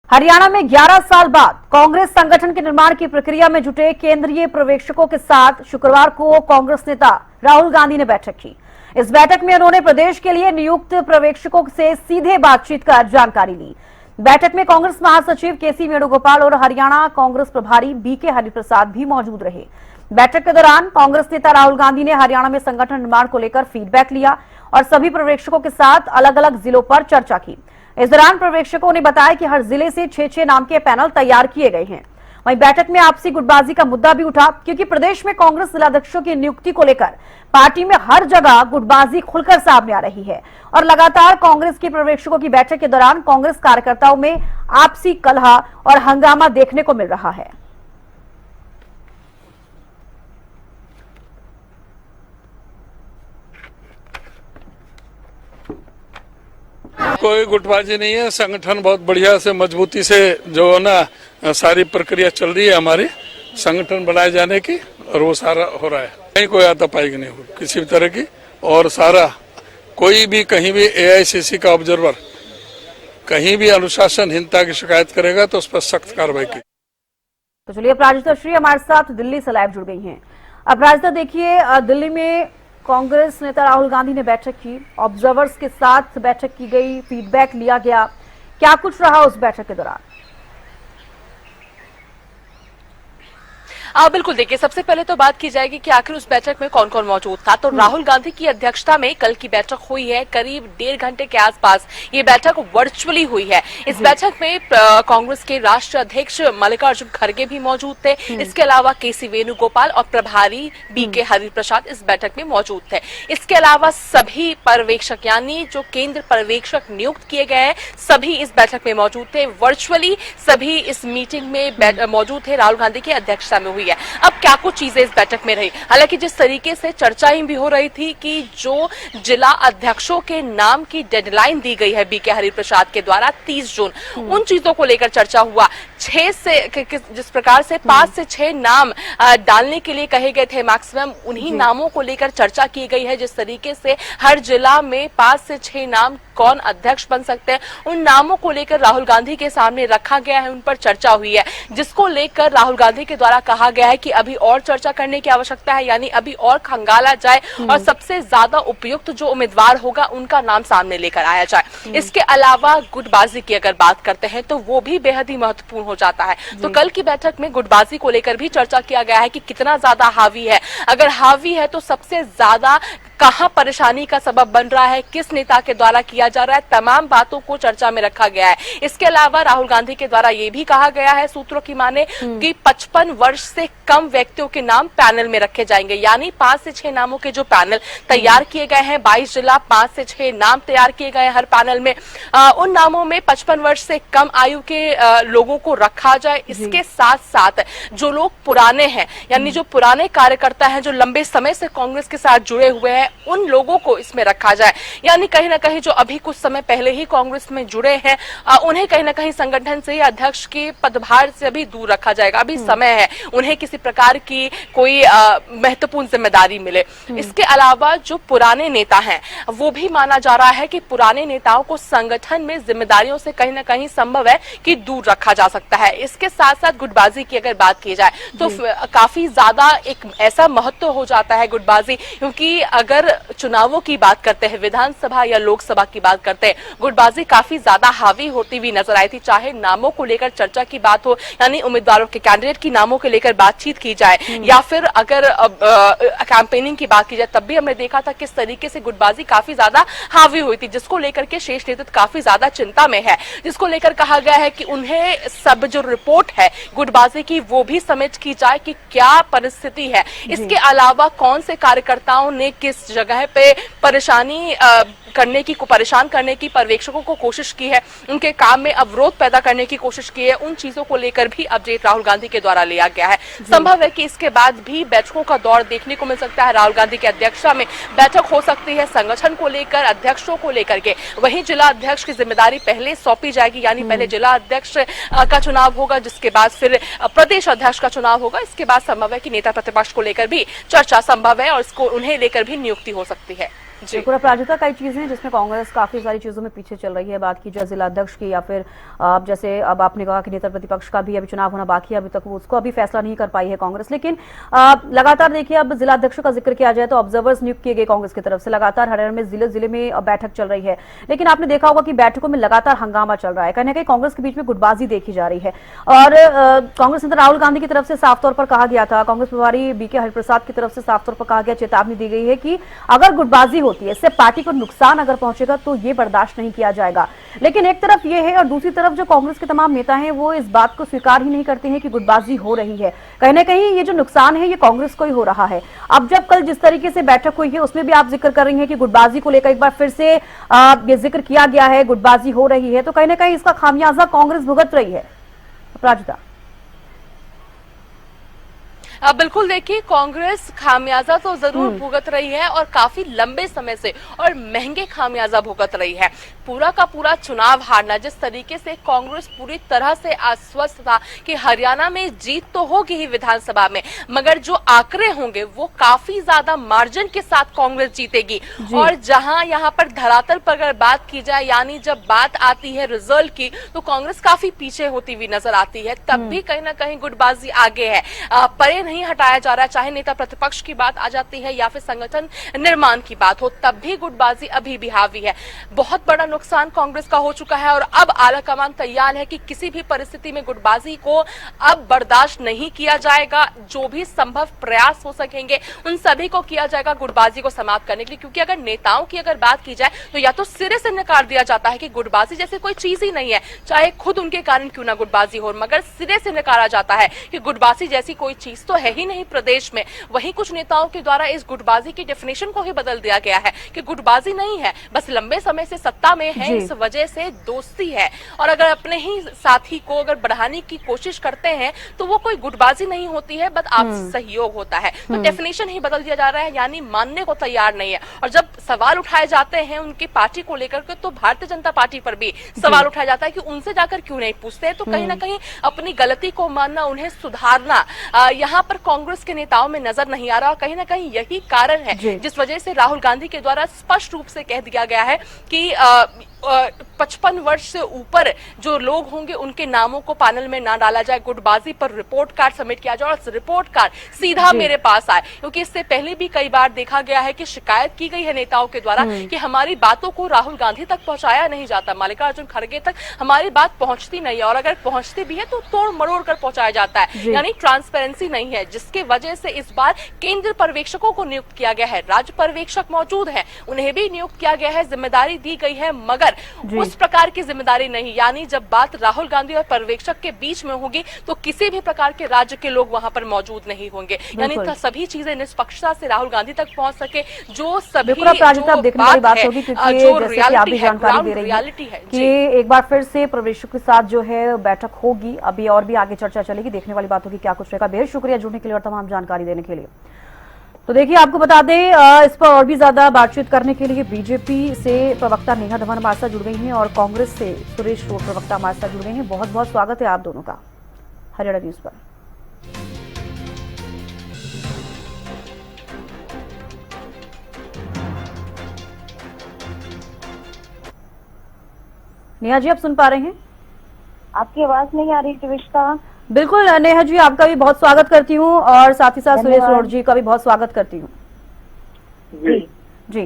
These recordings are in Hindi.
हरियाणा में 11 साल बाद कांग्रेस संगठन के निर्माण की प्रक्रिया में जुटे केंद्रीय पर्यवेक्षकों के साथ शुक्रवार को कांग्रेस नेता राहुल गांधी ने बैठक की। इस बैठक में उन्होंने प्रदेश के लिए नियुक्त पर्यवेक्षकों से सीधे बातचीत कर जानकारी ली। बैठक में कांग्रेस महासचिव केसी वेणुगोपाल और हरियाणा कांग्रेस प्रभारी बीके हरिप्रसाद भी मौजूद रहे। बैठक के दौरान कांग्रेस नेता राहुल गांधी ने हरियाणा में संगठन निर्माण को लेकर फीडबैक लिया और सभी पर्यवेक्षकों के साथ अलग अलग जिलों पर चर्चा की। इस दौरान पर्यवेक्षकों ने बताया कि हर जिले से 6-6 नाम के पैनल तैयार किए गए हैं। वहीं बैठक में आपसी गुटबाजी का मुद्दा भी उठा, क्योंकि प्रदेश में कांग्रेस जिलाध्यक्षों की नियुक्ति को लेकर पार्टी में हर जगह गुटबाजी खुलकर सामने आ रही है और लगातार कांग्रेस के पर्यवेक्षकों की बैठक के दौरान कांग्रेस कार्यकर्ताओं में आपसी कलह और हंगामा देखने को मिल रहा है। कोई गुटबाजी नहीं है। संगठन बहुत बढ़िया से मजबूती से जो है ना सारी प्रक्रिया चल रही है हमारी संगठन बनाए जाने की, और वो सारा हो रहा है। कहीं कोई आतापाई नहीं हो किसी भी तरह की, और सारा कोई भी कहीं भी एआईसीसी का ऑब्जर्वर कहीं भी अनुशासनहीनता की शिकायत करेगा तो उस पर सख्त कार्रवाई की। तो चलिए, अपराजिता श्री हमारे साथ दिल्ली से लाइव जुड़ गई हैं। अपराजिता, देखिए, दिल्ली में कांग्रेस नेता राहुल गांधी ने बैठक की, ऑब्जर्वर्स के साथ बैठक की गई, फीडबैक लिया गया, क्या कुछ रहा उस बैठक के दौरान? बिल्कुल, देखिए, सबसे पहले तो बात की जाएगी कि आखिर उस बैठक में कौन कौन मौजूद था। तो राहुल गांधी की अध्यक्षता में कल की बैठक हुई है। करीब 1.5 घंटे के आसपास ये बैठक वर्चुअली हुई है। इस बैठक में कांग्रेस के राष्ट्रीय अध्यक्ष मल्लिकार्जुन खड़गे भी मौजूद थे। इसके अलावा केसी वेणुगोपाल और प्रभारी बीके हरिप्रसाद इस बैठक में मौजूद थे। इसके अलावा सभी पर्यवेक्षक, यानी जो केंद्र पर्यवेक्षक नियुक्त किए गए हैं, सभी इस बैठक में मौजूद थे। वर्चुअली सभी इस मीटिंग में मौजूद थे। राहुल गांधी की अध्यक्षता में हुई है। अब क्या कुछ चीजें इस बैठक में रही, हालांकि जिस तरीके से चर्चाएं भी हो रही थी कि जो जिला अध्यक्षों के नाम की डेडलाइन दी गई है बीके हरिप्रसाद के द्वारा 30 जून, उन चीजों को लेकर चर्चा हुआ। 6 से जिस प्रकार से 5 से 6 नाम डालने के लिए कहे गए थे मैक्सिमम, उन्हीं नामों को लेकर चर्चा की गई है। जिस तरीके से हर जिला में 5 से 6 नाम कौन अध्यक्ष बन सकते हैं, उन नामों को लेकर राहुल गांधी के सामने रखा गया है, उन पर चर्चा हुई है, जिसको लेकर राहुल गांधी के द्वारा कहा गया है कि अभी और चर्चा करने की आवश्यकता है, यानी अभी और खंगाला जाए और सबसे ज्यादा उपयुक्त जो उम्मीदवार होगा उनका नाम सामने लेकर आया जाए। इसके अलावा गुटबाजी की अगर बात करते हैं तो वो भी बेहद ही महत्वपूर्ण हो जाता है। तो कल की बैठक में गुटबाजी को लेकर भी चर्चा किया गया है कि कितना ज्यादा हावी है, अगर हावी है तो सबसे ज्यादा कहां परेशानी का सबब बन रहा है, किस नेता के द्वारा किया जा रहा है, तमाम बातों को चर्चा में रखा गया है। इसके अलावा राहुल गांधी के द्वारा यह भी कहा गया है, सूत्रों की माने, कि 55 वर्ष से कम व्यक्तियों के नाम पैनल में रखे जाएंगे, यानी 5 से 6 नामों के जो पैनल तैयार किए गए हैं, 22 जिला 5 से 6 नाम तैयार किए गए हैं हर पैनल में, उन नामों में 55 वर्ष से कम आयु के लोगों को रखा जाए। इसके साथ साथ जो लोग पुराने हैं, यानी जो पुराने कार्यकर्ता हैं, जो लंबे समय से कांग्रेस के साथ जुड़े हुए हैं, उन लोगों को इसमें रखा जाए। यानी कहीं ना कहीं जो अभी कुछ समय पहले ही कांग्रेस में जुड़े हैं, उन्हें कहीं ना कहीं संगठन से, अध्यक्ष के पदभार से भी दूर रखा जाएगा। अभी समय है, उन्हें किसी प्रकार की कोई महत्वपूर्ण जिम्मेदारी मिले। इसके अलावा जो पुराने नेता हैं, वो भी माना जा रहा है कि पुराने नेताओं को संगठन में जिम्मेदारियों से कहीं ना कहीं संभव है कि दूर रखा जा सकता है। इसके साथ साथ गुटबाजी की अगर बात की जाए तो काफी ज्यादा एक ऐसा महत्व हो जाता है गुटबाजी, क्योंकि अगर चुनावों की बात करते हैं, विधानसभा या लोकसभा की बात करते हैं, गुटबाजी काफी ज्यादा हावी होती हुई नजर आई थी। चाहे नामों को लेकर चर्चा की बात हो, यानी उम्मीदवारों के, कैंडिडेट की नामों को लेकर बातचीत की जाए, या फिर अगर कैंपेनिंग की बात की जाए, तब भी हमने देखा था किस तरीके से गुटबाजी काफी ज्यादा हावी हुई थी, जिसको लेकर के शीर्ष नेतृत्व काफी ज्यादा चिंता में है, जिसको लेकर कहा गया है कि उन्हें सब जो रिपोर्ट है गुटबाजी की, वो भी समझ की जाए कि क्या परिस्थिति है। इसके अलावा कौन से कार्यकर्ताओं ने किस जगह पे परेशानी परेशान करने की पर्यवेक्षकों को कोशिश की है, उनके काम में अवरोध पैदा करने की कोशिश की है, उन चीजों को लेकर भी अपडेट राहुल गांधी के द्वारा लिया गया है। संभव है कि इसके बाद भी बैठकों का दौर देखने को मिल सकता है। राहुल गांधी की अध्यक्षता में बैठक हो सकती है संगठन को लेकर, अध्यक्षों को लेकर के। वहीं जिला अध्यक्ष की जिम्मेदारी पहले सौंपी जाएगी, यानी पहले जिला अध्यक्ष का चुनाव होगा, जिसके बाद फिर प्रदेश अध्यक्ष का चुनाव होगा। इसके बाद संभव है कि नेता प्रतिपक्ष को लेकर भी चर्चा संभव है और इसको उन्हें लेकर भी नियुक्ति हो सकती है। जी। पूरा प्राजता कई चीजें हैं जिसमें कांग्रेस काफी सारी चीजों में पीछे चल रही है। बात की जाए जिला अध्यक्ष की या फिर जैसे अब आपने कहा कि नेता प्रतिपक्ष का भी अभी चुनाव होना बाकी है, अभी तक वो उसको अभी फैसला नहीं कर पाई है कांग्रेस। लेकिन लगातार देखिए, अब जिला अध्यक्ष का जिक्र किया जाए तो ऑब्जर्वर्स नियुक्त किए गए कांग्रेस की तरफ से। लगातार हरियाणा में जिले जिले में बैठक चल रही है, लेकिन आपने देखा होगा कि बैठकों में लगातार हंगामा चल रहा है। कहीं ना कहीं कांग्रेस के बीच में गुटबाजी देखी जा रही है। और कांग्रेस नेता राहुल गांधी की तरफ से साफ तौर पर कहा गया था, कांग्रेस प्रभारी बीके हरिप्रसाद की तरफ से साफ तौर पर कहा गया, चेतावनी दी गई है कि अगर गुटबाजी होती है, इससे पार्टी को नुकसान अगर पहुंचेगा तो ये बर्दाश्त नहीं किया जाएगा। लेकिन एक तरफ ये है और दूसरी तरफ जो कांग्रेस के तमाम नेता हैं वो इस बात को स्वीकार ही नहीं करते हैं कि गुटबाजी हो रही है। कहीं ना कहीं ये जो नुकसान है ये कांग्रेस को ही हो रहा है। अब जब कल जिस तरीके से बैठक हुई है उसमें भी आप जिक्र कर रही हैं कि गुटबाजी को लेकर एक बार फिर से ये जिक्र किया गया है, गुटबाजी हो रही है, तो कहीं ना कहीं इसका खामियाजा कांग्रेस भुगत रही है। प्राजता बिल्कुल, देखिए कांग्रेस खामियाजा तो जरूर भुगत रही है और काफी लंबे समय से और महंगे खामियाजा भुगत रही है। पूरा का पूरा चुनाव हारना, जिस तरीके से कांग्रेस पूरी तरह से आश्वस्त था कि हरियाणा में जीत तो होगी ही विधानसभा में, मगर जो आंकड़े होंगे वो काफी ज्यादा मार्जिन के साथ कांग्रेस जीतेगी। और जहां यहाँ पर धरातल पर अगर बात की जाए, यानी जब बात आती है रिजल्ट की, तो कांग्रेस काफी पीछे होती हुई नजर आती है। तब भी कहीं ना कहीं गुटबाजी आगे है, परे नहीं हटाया जा रहा है। चाहे नेता प्रतिपक्ष की बात आ जाती है या फिर संगठन निर्माण की बात हो, तब भी गुटबाजी अभी भी हावी है। बहुत बड़ा नुकसान कांग्रेस का हो चुका है और अब आलाकमान तैयार है कि किसी भी परिस्थिति में गुटबाजी को अब बर्दाश्त नहीं किया जाएगा। जो भी संभव प्रयास हो सकेंगे उन सभी को किया जाएगा गुटबाजी को समाप्त करने के लिए। क्योंकि अगर नेताओं की अगर बात की जाए तो या तो सिरे से नकार दिया जाता है कि गुटबाजी जैसे कोई चीज ही नहीं है, चाहे खुद उनके कारण क्यों ना गुटबाजी हो, मगर सिरे से नकारा जाता है कि गुटबाजी जैसी कोई चीज तो है ही नहीं प्रदेश में। वहीं कुछ नेताओं के द्वारा इस गुटबाजी की डेफिनेशन को ही बदल दिया गया है कि गुटबाजी नहीं है, बस लंबे समय से सत्ता में है, इस वजह से दोस्ती है। और अगर अपने ही साथी को अगर बढ़ाने की कोशिश करते हैं तो वो कोई गुटबाजी नहीं होती है, बस आपसी सहयोग होता है। तो डेफिनेशन ही बदल दिया जा रहा है, यानी मानने को तैयार नहीं है। और जब सवाल उठाए जाते हैं उनकी पार्टी को लेकर के, तो भारतीय जनता पार्टी पर भी सवाल उठाया जाता है कि उनसे जाकर क्यों नहीं पूछते। तो कहीं ना कहीं अपनी गलती को मानना, उन्हें सुधारना यहाँ पर कांग्रेस के नेताओं में नजर नहीं आ रहा। और कहीं ना कहीं यही कारण है जिस वजह से राहुल गांधी के द्वारा स्पष्ट रूप से कह दिया गया है कि 55 वर्ष से ऊपर जो लोग होंगे उनके नामों को पैनल में ना डाला जाए, गुटबाजी पर रिपोर्ट कार्ड सबमिट किया जाए और रिपोर्ट कार्ड सीधा मेरे पास आए। क्योंकि इससे पहले भी कई बार देखा गया है कि शिकायत की गई है नेताओं के द्वारा कि हमारी बातों को राहुल गांधी तक पहुंचाया नहीं जाता, मल्लिकार्जुन खड़गे तक हमारी बात पहुंचती नहीं है, और अगर पहुंचती भी है तो तोड़ मरोड़ कर पहुंचाया जाता है, यानी ट्रांसपेरेंसी नहीं है। जिसके वजह से इस बार केंद्रीय पर्यवेक्षकों को नियुक्त किया गया है, राज्य पर्यवेक्षक मौजूद है, उन्हें भी नियुक्त किया गया है, जिम्मेदारी दी गई है, मगर उस प्रकार की जिम्मेदारी नहीं। यानी जब बात राहुल गांधी और पर्यवेक्षक के बीच में होगी तो किसी भी प्रकार के राज्य के लोग वहां पर मौजूद नहीं होंगे, यानी सभी चीजें निष्पक्षता से राहुल गांधी तक पहुंच सके। जो सभी जो बात होगी, जो रियलिटी है कि एक बार फिर से पर्यवेक्षक के साथ जो है बैठक होगी, अभी और भी आगे चर्चा चलेगी, देखने वाली बात होगी क्या कुछ रहेगा। बेहद शुक्रिया जुड़ने के लिए और तमाम जानकारी देने के लिए। तो देखिए, आपको बता दें इस पर और भी ज्यादा बातचीत करने के लिए बीजेपी से प्रवक्ता नेहा धवन हमारे साथ जुड़ गई हैं और कांग्रेस से सुरेश रोड प्रवक्ता हमारे साथ जुड़ गए हैं। बहुत बहुत स्वागत है आप दोनों का हरियाणा न्यूज पर। नेहा जी, आप सुन पा रहे हैं? आपकी आवाज नहीं आ रही त्रिविष्का। बिल्कुल नेहा जी, आपका भी बहुत स्वागत करती हूँ और साथ ही साथ सुरेश रोड जी का भी बहुत स्वागत करती हूँ। जी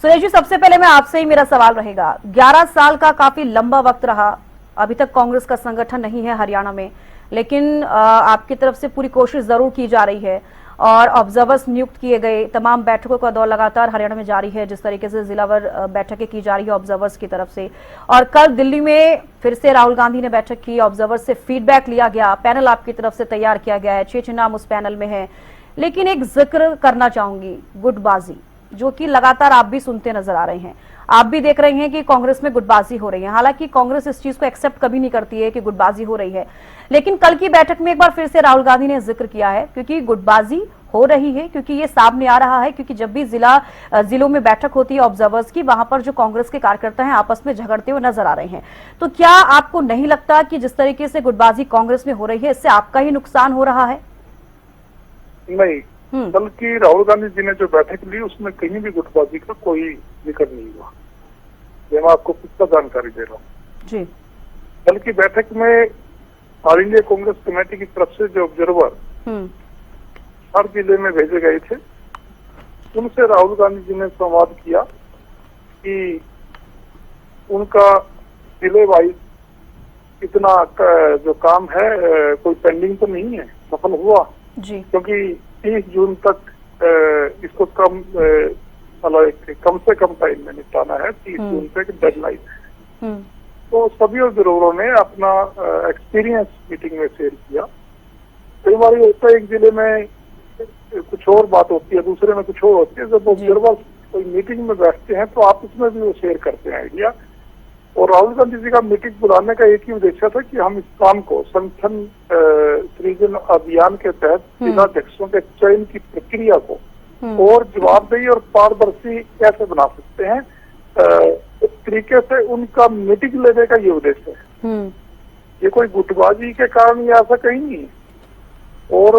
सुरेश जी, सबसे पहले मैं आपसे ही मेरा सवाल रहेगा, 11 साल का काफी लंबा वक्त रहा, अभी तक कांग्रेस का संगठन नहीं है हरियाणा में, लेकिन आपकी तरफ से पूरी कोशिश जरूर की जा रही है और ऑब्जर्वर्स नियुक्त किए गए, तमाम बैठकों का दौर लगातार हरियाणा में जारी है, जिस तरीके से जिलावार बैठकें की जा रही है ऑब्जर्वर्स की तरफ से। और कल दिल्ली में फिर से राहुल गांधी ने बैठक की, ऑब्जर्वर्स से फीडबैक लिया गया, पैनल आपकी तरफ से तैयार किया गया है, 6 नाम उस पैनल में है। लेकिन एक जिक्र करना चाहूंगी, गुटबाजी, जो कि लगातार आप भी सुनते नजर आ रहे हैं, आप भी देख रहे हैं कि कांग्रेस में गुटबाजी हो रही है। हालांकि कांग्रेस इस चीज को एक्सेप्ट कभी नहीं करती है कि गुटबाजी हो रही है, लेकिन कल की बैठक में एक बार फिर से राहुल गांधी ने जिक्र किया है क्योंकि गुटबाजी हो रही है, क्योंकि ये सामने आ रहा है। क्योंकि जब भी जिलों में बैठक होती है ऑब्जर्वर्स की, वहां पर जो कांग्रेस के कार्यकर्ता हैं आपस में झगड़ते हुए नजर आ रहे हैं। तो क्या आपको नहीं लगता कि जिस तरीके से गुटबाजी कांग्रेस में हो रही है इससे आपका ही नुकसान हो रहा है? नहीं, बल्कि राहुल गांधी जी ने जो बैठक ली उसमें कहीं भी गुटबाजी का कोई जिक्र नहीं हुआ। ये मैं आपको पुख्ता जानकारी दे रहा हूँ जी। बल्कि बैठक में ऑल इंडिया कांग्रेस कमेटी की तरफ से जो ऑब्जर्वर हर जिले में भेजे गए थे, उनसे राहुल गांधी जी ने संवाद किया कि उनका जिले वाइज इतना जो काम है कोई पेंडिंग तो नहीं है, सफल हुआ जी। क्योंकि 30 जून तक इसको कम से कम टाइम में निपटाना है। 30 जून तक डेडलाइन है। तो सभी ऑब्जर्वरों ने अपना एक्सपीरियंस मीटिंग में शेयर किया। कई बार होता है एक जिले में कुछ और बात होती है, दूसरे में कुछ और होती है। जब ऑब्जर्वर कोई मीटिंग में बैठते हैं तो आपस में भी वो शेयर करते हैं आइडिया। और राहुल गांधी जी का मीटिंग बुलाने का एक ही उद्देश्य था कि हम इस काम को संगठन सृजन अभियान के तहत जिलाध्यक्षों के चयन की प्रक्रिया को और जवाबदेही और पारदर्शी कैसे बना सकते हैं, इस तरीके से उनका मीटिंग लेने का ये उद्देश्य है। ये कोई गुटबाजी के कारण ये ऐसा कहीं नहीं है। और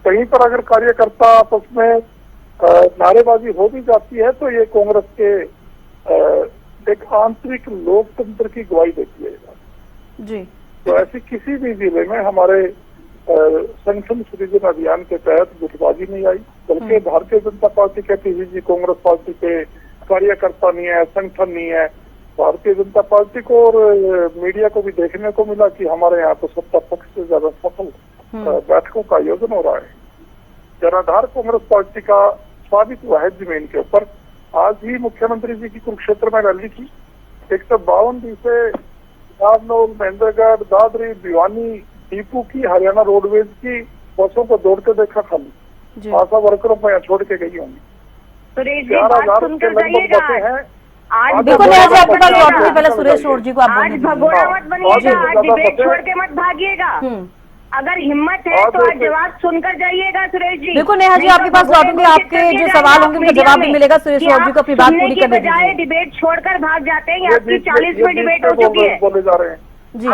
कहीं पर अगर कार्यकर्ता आपस में नारेबाजी हो भी जाती है तो ये कांग्रेस के एक आंतरिक लोकतंत्र की गवाही देती है जी। तो ऐसी किसी भी जिले में हमारे संगठन सृजन अभियान के तहत गुटबाजी नहीं आई, बल्कि भारतीय जनता पार्टी के किसी कांग्रेस पार्टी के कार्यकर्ता नहीं है, संगठन नहीं है। भारतीय जनता पार्टी को और मीडिया को भी देखने को मिला कि हमारे यहाँ तो सत्ता पक्ष से ज्यादा सफल बैठकों का आयोजन हो रहा है। जनाधार कांग्रेस पार्टी का साबित हुआ है जमीन के ऊपर। आज ही मुख्यमंत्री जी की कुरुक्षेत्र में रैली थी। 152 से नारनौल, महेंद्रगढ़, दादरी, भिवानी, टीपू की, हरियाणा रोडवेज की बसों को दौड़ते देखा खाली। आशा वर्करों को यहाँ छोड़ के गई होंगी। 11,000 के लगभग बसें हैं। आज बिल्कुल आपके पास लौटूंगी, पहले सुरेश और जी को आप आज भगोड़ा मत बनिएगा, आज डिबेट छोड़ के मत भागिएगा। अगर हिम्मत है तो आज जवाब सुनकर जाइएगा सुरेश जी। बिल्कुल नेहा जी, आपके पास लौटूंगे, आपके जो सवाल होंगे उनका जवाब भी मिलेगा। सुरेश और जी को अपनी बात पूरी करने दीजिए। डिबेट छोड़कर भाग जाते हैं। आपकी 40 में डिबेट हो चुकी है। बोले जा रहे हैं जी।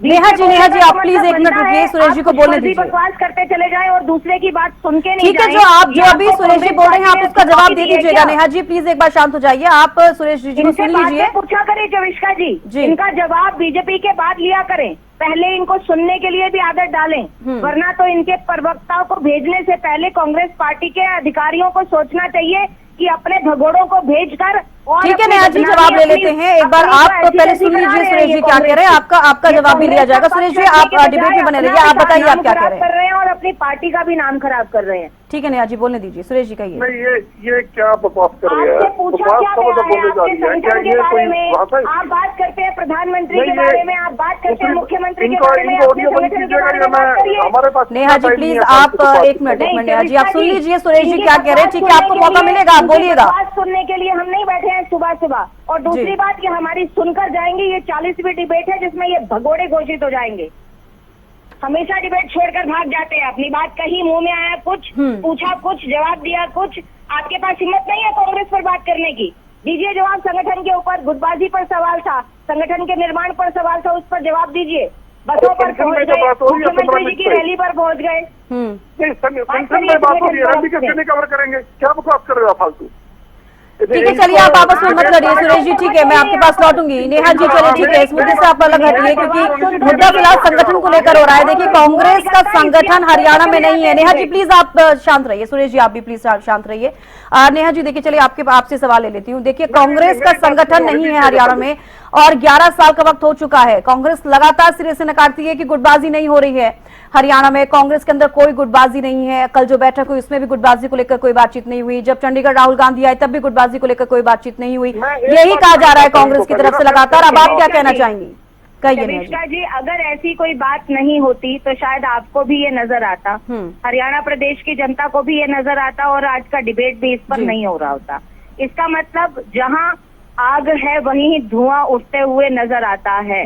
नेहा जी आप प्लीज एक मिनट रुकिए, सुरेश जी को बोलने दीजिए। बकवास करते चले जाए और दूसरे की बात सुन के नहीं। ठीक है, जो अभी सुरेश जी बोल रहे हैं आप उसका जवाब दे दीजिएगा। नेहा जी प्लीज एक बार शांत हो जाइए। आप सुरेश जी को सुन लीजिए। पूछा करें जविष्का जी, इनका जवाब बीजेपी के बाद लिया करें। पहले इनको सुनने के लिए भी आदत डालें, वरना तो इनके प्रवक्ताओं को भेजने से पहले कांग्रेस पार्टी के अधिकारियों को सोचना चाहिए कि अपने भगोड़ों को भेजकर। ठीक है नेहा जी, जवाब ले लेते हैं। एक बार आप पहले सुन लीजिए सुरेश जी क्या कह रहे हैं। आपका जवाब भी लिया जाएगा। सुरेश जी आप डिबेट में बने रहिए, आप बताइए आप क्या कह रहे हैं। और अपनी पार्टी का भी नाम खराब कर रहे हैं। ठीक है नेहा जी बोलने दीजिए। सुरेश जी कहिए। नहीं, ये क्या बकवास कर रहे हैं? आप बात करते हैं प्रधानमंत्री के बारे में, आप बात करते हैं मुख्यमंत्री के बारे में। नेहा जी प्लीज आप एक मिनट नेहा जी आप सुन लीजिए सुरेश जी क्या कह रहे हैं। ठीक है, आपको मौका मिलेगा, आप बोलिएगा। बात सुनने के लिए हम नहीं बैठे हैं सुबह सुबह। और दूसरी बात कि हमारी सुनकर जाएंगे। ये 40वीं डिबेट है जिसमें ये भगोड़े घोषित हो जाएंगे। हमेशा डिबेट छोड़कर भाग जाते हैं। अपनी बात कही, मुंह में आया कुछ, पूछा कुछ, जवाब दिया कुछ। आपके पास हिम्मत नहीं है कांग्रेस पर बात करने की। दीजिए जवाब। संगठन के ऊपर गुटबाजी पर सवाल था, संगठन के निर्माण पर सवाल था, उस पर जवाब दीजिए। बसों पर पहुंच गए, मुख्यमंत्री जी की रैली पर पहुंच गए। कवर करेंगे, क्या बकवास कर रहे हो फालतू? ठीक है, चलिए आप आपस में मत लड़िए सुरेश जी। ठीक है, मैं आपके पास लौटूंगी। नेहा जी चलिए ठीक है, इस मुद्दे से आप अलग हटिए क्योंकि मुद्दा फिलहाल संगठन को लेकर हो रहा है। देखिए कांग्रेस का संगठन हरियाणा में नहीं है। नेहा जी प्लीज आप शांत रहिए। सुरेश जी आप भी प्लीज शांत रहिए। नेहा जी देखिए, चलिए आपसे सवाल ले लेती हूँ। देखिए कांग्रेस का संगठन नहीं है हरियाणा में और 11 साल का वक्त हो चुका है। कांग्रेस लगातार सिरे से नकारती है कि गुटबाजी नहीं हो रही है हरियाणा में। कांग्रेस के अंदर कोई गुटबाजी नहीं है। कल जो बैठक हुई उसमें भी गुटबाजी को लेकर कोई बातचीत नहीं हुई। जब चंडीगढ़ राहुल गांधी आए तब भी गुटबाजी को लेकर कोई बातचीत नहीं हुई। यही कहा जा रहा है कांग्रेस की तरफ से लगातार। अब आप क्या कहना चाहेंगी? कहिए जी। अगर ऐसी कोई बात नहीं होती तो शायद आपको भी ये नजर आता, हरियाणा प्रदेश की जनता को भी ये नजर आता और आज का डिबेट भी इस पर नहीं हो रहा होता। इसका मतलब जहां आग है वहीं धुआं उठते हुए नजर आता है।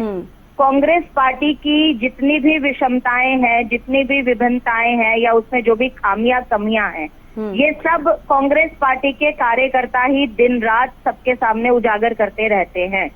कांग्रेस पार्टी की जितनी भी विषमताएं हैं, जितनी भी विभिन्नताएं हैं या उसमें जो भी खामियां कमियां हैं, ये सब कांग्रेस पार्टी के कार्यकर्ता ही दिन रात सबके सामने उजागर करते रहते हैं।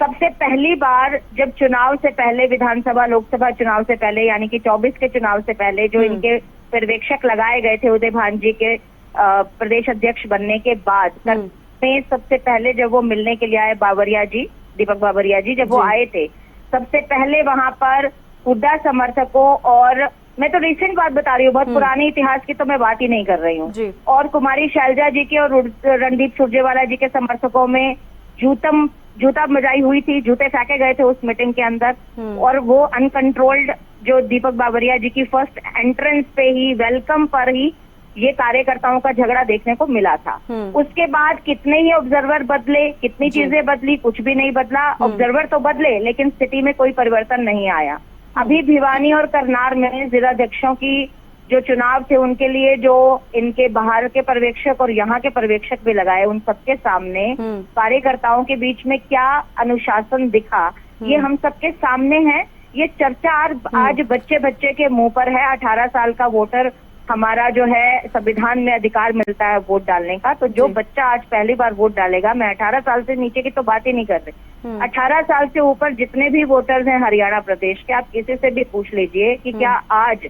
सबसे पहली बार जब चुनाव से पहले, विधानसभा लोकसभा चुनाव से पहले यानी कि 24 के चुनाव से पहले जो इनके पर्यवेक्षक लगाए गए थे उदय भान जी के प्रदेश अध्यक्ष बनने के बाद में सबसे पहले जब वो मिलने के लिए आए बाबरिया जी, दीपक बाबरिया जी, जब वो आए थे सबसे पहले वहां पर हुड्डा समर्थकों, और मैं तो रिसेंट बात बता रही हूँ, बहुत पुराने इतिहास की तो मैं बात ही नहीं कर रही हूँ, और कुमारी शैलजा जी के और रणदीप सुरजेवाला जी के समर्थकों में जूता मजाई हुई थी, जूते फेंके गए थे उस मीटिंग के अंदर, और वो अनकंट्रोल्ड जो दीपक बाबरिया जी की फर्स्ट एंट्रेंस पे ही, वेलकम पर ही ये कार्यकर्ताओं का झगड़ा देखने को मिला था। उसके बाद कितने ही ऑब्जर्वर बदले, कितनी चीजें बदली, कुछ भी नहीं बदला। ऑब्जर्वर तो बदले लेकिन स्थिति में कोई परिवर्तन नहीं आया। अभी भिवानी और करनाल में जिलाध्यक्षों की जो चुनाव थे उनके लिए जो इनके बाहर के पर्यवेक्षक और यहाँ के पर्यवेक्षक भी लगाए, उन सबके सामने कार्यकर्ताओं के बीच में क्या अनुशासन दिखा ये हम सबके सामने है। ये चर्चा आज बच्चे बच्चे के मुंह पर है। 18 साल का वोटर हमारा जो है, संविधान में अधिकार मिलता है वोट डालने का, तो जो बच्चा आज पहली बार वोट डालेगा, मैं 18 साल से नीचे की तो बात ही नहीं कर रही, 18 साल से ऊपर जितने भी वोटर्स हैं हरियाणा प्रदेश के, आप किसी से भी पूछ लीजिए कि क्या आज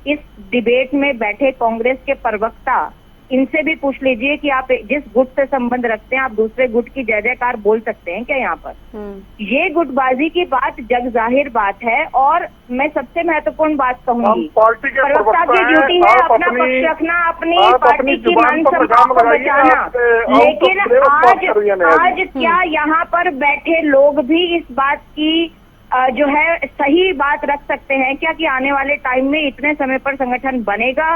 इस डिबेट में बैठे कांग्रेस के प्रवक्ता, इनसे भी पूछ लीजिए कि आप जिस गुट से संबंध रखते हैं, आप दूसरे गुट की जय जयकार बोल सकते हैं क्या यहाँ पर? ये गुटबाजी की बात जग जाहिर बात है। और मैं सबसे महत्वपूर्ण बात कहूंगी, प्रवक्ता की ड्यूटी है अपना पक्ष रखना, अपनी पार्टी की मान सम्मान को बचाना, लेकिन आज क्या यहाँ पर बैठे लोग भी इस बात की जो है सही बात रख सकते हैं क्या कि आने वाले टाइम में इतने समय पर संगठन बनेगा?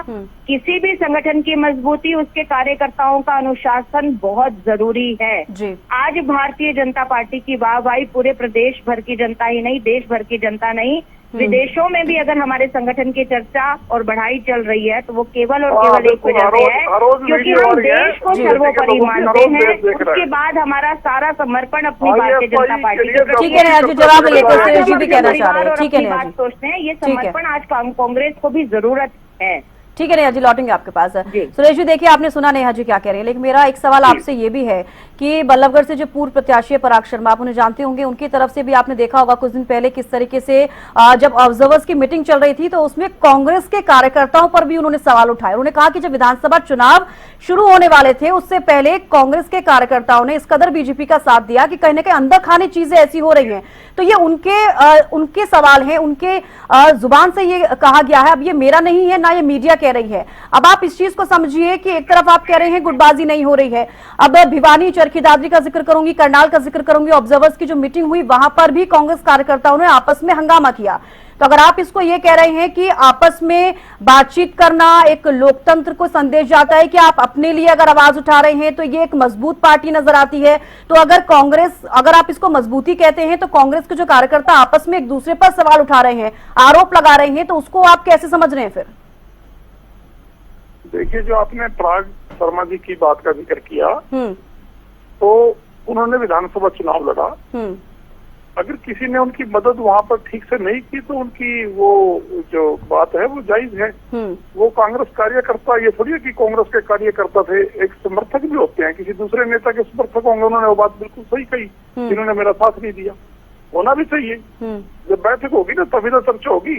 किसी भी संगठन की मजबूती उसके कार्यकर्ताओं का अनुशासन बहुत जरूरी है। आज भारतीय जनता पार्टी की वाहवाही पूरे प्रदेश भर की जनता ही नहीं, देश भर की जनता नहीं, विदेशों में भी अगर हमारे संगठन की चर्चा और बढ़ाई चल रही है तो वो केवल और केवल एक वजह से है क्योंकि हम देश को सर्वोपरि मानते हैं। उसके बाद हमारा सारा समर्पण अपनी भारतीय जनता पार्टी के, ठीक है नेहा जी, जवाब लेकर सुरेश जी भी कहना चाह रहे हैं। ठीक है नेहा जी, सोचते हैं ये समर्पण आज कांग्रेस को भी जरूरत है। ठीक है नेहा जी, लौटेंगे आपके पास। सुरेश जी देखिए, आपने सुना नेहा जी क्या कह रही है, लेकिन मेरा एक सवाल आपसे ये भी है कि बल्लभगढ़ से जो पूर्व प्रत्याशी है पराग शर्मा, आप उन्हें जानते होंगे, उनकी तरफ से भी आपने देखा होगा कुछ दिन पहले किस तरीके से जब ऑब्जर्वर्स की मीटिंग चल रही थी तो उसमें कांग्रेस के कार्यकर्ताओं पर भी उन्होंने सवाल उठाए। उन्होंने कहा कि जब विधानसभा चुनाव शुरू होने वाले थे उससे पहले कांग्रेस के कार्यकर्ताओं ने इस कदर बीजेपी का साथ दिया कि कहीं ना कहीं अंदर खाने चीजें ऐसी हो रही हैं। तो ये उनके सवाल है, उनके जुबान से ये कहा गया है, अब ये मेरा नहीं है ना ये मीडिया कह रही है। अब आप इस चीज को समझिए कि एक तरफ आप कह रहे हैं गुटबाजी नहीं हो रही है, अब भिवानी चरखी दादरी का जिक्र करूंगी, करनाल का जिक्र करूंगी, ऑब्जर्वर्स की जो मीटिंग हुई वहां पर भी कांग्रेस कार्यकर्ताओं ने आपस में हंगामा किया। तो अगर आप इसको ये कह रहे हैं कि आपस में बातचीत करना एक लोकतंत्र को संदेश जाता है कि आप अपने लिए अगर आवाज उठा रहे हैं तो ये एक मजबूत पार्टी नजर आती है, तो अगर आप इसको मजबूती कहते हैं तो कांग्रेस के जो कार्यकर्ता आपस में एक दूसरे पर सवाल उठा रहे हैं, आरोप लगा रहे हैं, तो उसको आप कैसे समझ रहे हैं फिर? देखिए, जो आपने पराग शर्मा जी की बात का जिक्र किया तो उन्होंने विधानसभा चुनाव लड़ा, अगर किसी ने उनकी मदद वहाँ पर ठीक से नहीं की तो उनकी वो जो बात है वो जायज है। वो कांग्रेस कार्यकर्ता, ये थोड़ी है कि कांग्रेस के कार्यकर्ता थे, एक समर्थक भी होते हैं, किसी दूसरे नेता के समर्थक होंगे, उन्होंने वो बात बिल्कुल सही कही, जिन्होंने मेरा साथ नहीं दिया, होना भी चाहिए। जब बैठक होगी ना तभी तो चर्चा होगी।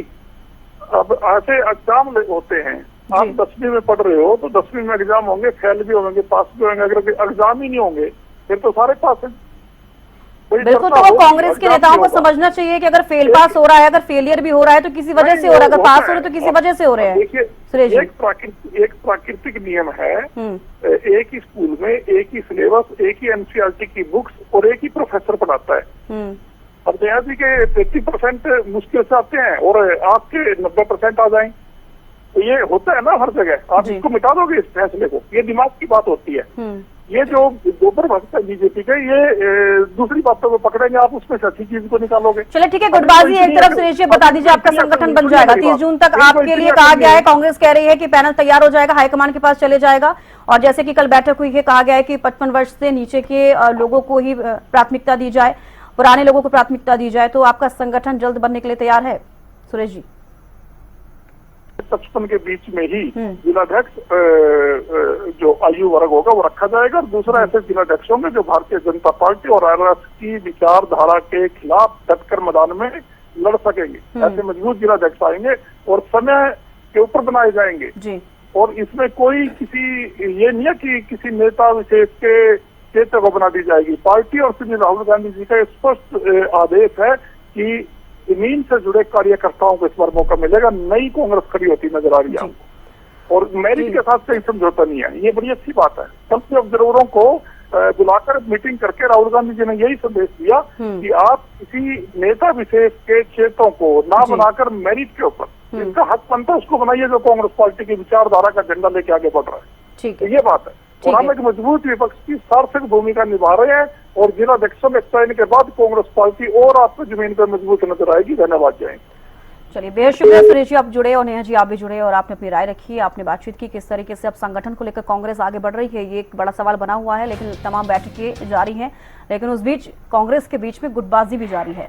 अब ऐसे एग्जाम होते हैं, आप 10वीं में पढ़ रहे हो तो 10वीं में एग्जाम होंगे, फेल भी होंगे, पास भी होंगे, अगर एग्जाम ही नहीं होंगे फिर तो सारे पास हैं। बिल्कुल, तो वो कांग्रेस के नेताओं को समझना चाहिए कि अगर फेल पास हो रहा है, अगर फेलियर भी हो रहा है तो किसी वजह से हो रहा है, अगर पास हो रहा है तो किसी वजह से हो रहे हैं। देखिए, एक प्राकृतिक नियम है, एक ही स्कूल में एक ही सिलेबस, एक ही एनसीईआरटी की बुक्स और एक ही प्रोफेसर पढ़ाता है। अब नेहा जी के 33% मुश्किल से आते हैं और आपके 90% आ जाएं, तो ये होता है ना हर जगह। आप इसको मिटा दोगे इस फैसले को, ये दिमाग की बात होती है। ये जो गोबर भक्त है बीजेपी के, ये दूसरी बातों को पकड़ेंगे, आप उसमें से अच्छी चीज को निकालोगे। चलिए ठीक है, गुटबाजी एक तरफ। सुरेश जी बता दीजिए, आपका संगठन बन जाएगा 30 जून तक, आपके लिए कहा गया है, कांग्रेस कह रही है कि पैनल तैयार हो जाएगा, हाईकमान के पास चले जाएगा, और जैसे कि कल बैठक हुई है कहा गया है कि 55 वर्ष से नीचे के लोगों को ही प्राथमिकता दी जाए, पुराने लोगों को प्राथमिकता दी जाए। तो आपका संगठन जल्द बनने के लिए तैयार है सुरेश जी? 55 के बीच में ही जिलाध्यक्ष जो आयु वर्ग होगा वो रखा जाएगा, और दूसरा ऐसे जिलाध्यक्ष होंगे जो भारतीय जनता पार्टी और आरएस की विचारधारा के खिलाफ डटकर मैदान में लड़ सकेंगे। ऐसे मजबूत जिलाध्यक्ष आएंगे और समय के ऊपर बनाए जाएंगे। जी। और इसमें कोई किसी ये नहीं है कि किसी नेता विशेष के क्षेत्र को बना दी जाएगी। पार्टी और श्री राहुल गांधी जी का स्पष्ट आदेश है कि जमीन से जुड़े कार्यकर्ताओं को इस बार मौका मिलेगा। नई कांग्रेस खड़ी होती नजर आ रही है और मेरिट के साथ कोई समझौता नहीं है। ये बड़ी अच्छी बात है। सबसे ऑब्जर्वरों को बुलाकर मीटिंग करके राहुल गांधी जी ने यही संदेश दिया कि आप किसी नेता विशेष के क्षेत्रों को ना बनाकर मेरिट के ऊपर जिसका हक बनता है उसको बनाइए, जो कांग्रेस पार्टी की विचारधारा का झंडा लेके आगे बढ़ रहा है। ठीक तो है, ये बात है। और हम एक मजबूत विपक्ष की सार्थक भूमिका निभा रहे हैं और जिलाध्यक्षों में चयन के बाद कांग्रेस पार्टी और आपको जमीन पर मजबूत नजर आएगी। धन्यवाद। जय। चलिए, बेहद शुक्रिया सुरेश जी, आप जुड़े और नेहा जी आप भी जुड़े और आपने अपनी राय रखी, आपने बातचीत की किस तरीके से अब संगठन को लेकर कांग्रेस आगे बढ़ रही है। ये एक बड़ा सवाल बना हुआ है, लेकिन तमाम बैठकें जारी हैं, लेकिन उस बीच कांग्रेस के बीच में गुटबाजी भी जारी है।